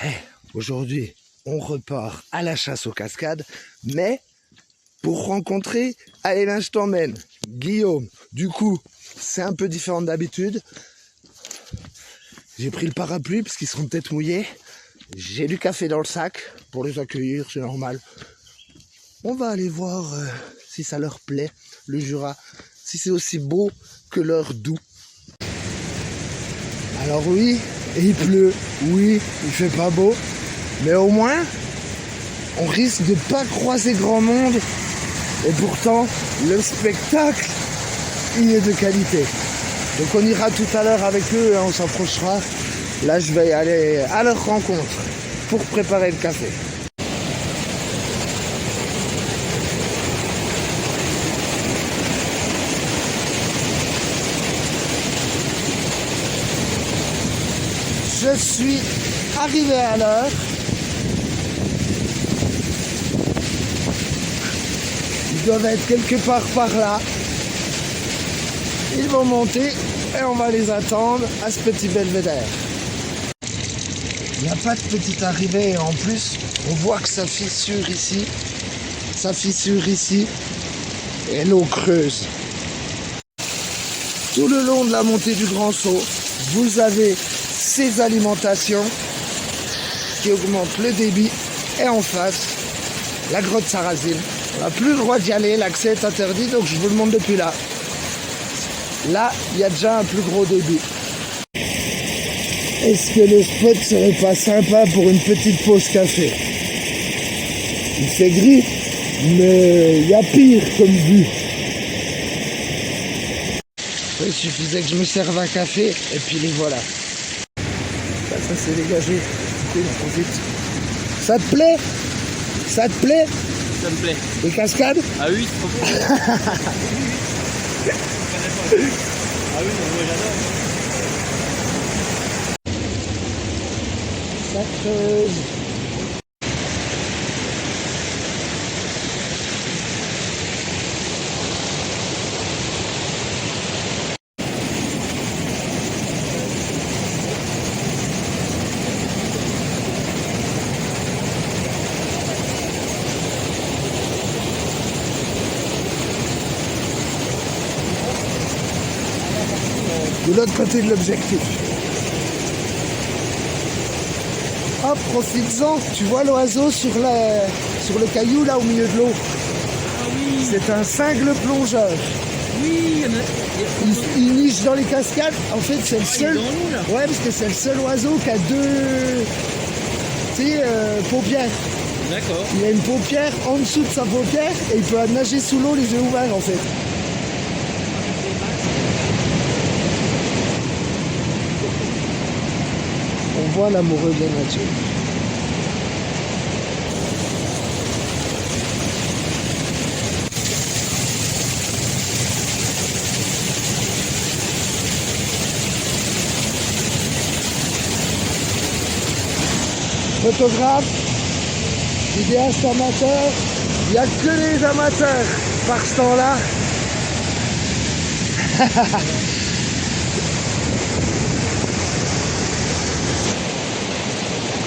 Hey, aujourd'hui, on repart à la chasse aux cascades, mais pour rencontrer, allez là je t'emmène, Guillaume. Du coup, c'est un peu différent d'habitude. J'ai pris le parapluie parce qu'ils seront peut-être mouillés. J'ai du café dans le sac pour les accueillir, c'est normal. On va aller voir si ça leur plaît, le Jura, si c'est aussi beau que leur doux. Alors oui, il pleut, oui, il fait pas beau, mais au moins, on risque de pas croiser grand monde, et pourtant, le spectacle, il est de qualité. Donc on ira tout à l'heure avec eux, on s'approchera. Là, je vais aller à leur rencontre pour préparer le café. Je suis arrivé à l'heure. Ils doivent être quelque part par là. Ils vont monter et on va les attendre à ce petit belvédère. Il n'y a pas de petite arrivée et en plus, on voit que ça fissure ici. Ça fissure ici et l'eau creuse. Tout le long de la montée du Grand Saut, vous avez ces alimentations qui augmentent le débit et en face, la grotte Sarrazine. On n'a plus le droit d'y aller, l'accès est interdit, donc je vous le montre depuis là. Là, il y a déjà un plus gros débit. Est-ce que le spot serait pas sympa pour une petite pause café? Il fait gris, mais il y a pire comme vue. Il suffisait que je me serve un café et puis les voilà. Ça s'est dégagé. Du coup, on profite. Ça te plaît? Ça te plaît? Ça me plaît. Les cascades? Ah oui, c'est trop cool. Ah oui, moi j'adore. Ça creuse. De l'autre côté de l'objectif. Hop, profites-en. Tu vois l'oiseau sur le caillou là au milieu de l'eau. Ah oui. C'est un cingle plongeur. Oui, Il niche dans les cascades. En fait, c'est le seul. Il est dans l'eau, là. Ouais, parce que c'est le seul oiseau qui a deux, paupières. D'accord. Il a une paupière en dessous de sa paupière et il peut nager sous l'eau les yeux ouverts en fait. On voit l'amoureux de la nature. Photographe, vidéaste amateur, il n'y a que les amateurs par ce temps-là.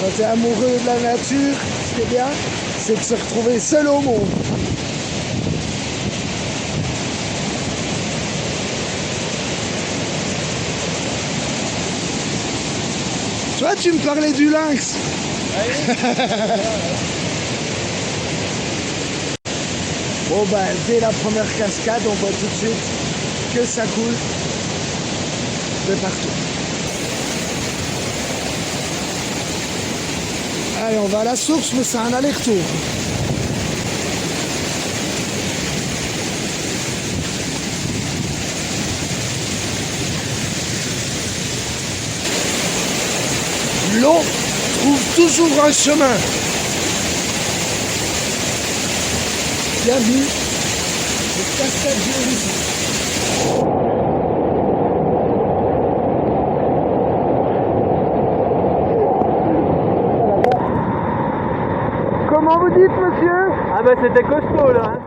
Quand tu es amoureux de la nature, ce qui est bien, c'est de se retrouver seul au monde. Tu vois, tu me parlais du lynx. Bon bah dès la première cascade, on voit tout de suite que ça coule de partout. Allez, on va à la source, mais c'est un aller-retour. L'eau trouve toujours un chemin. Bienvenue aux cascades géologiques. Comment vous dites, monsieur? Ah bah c'était costaud là.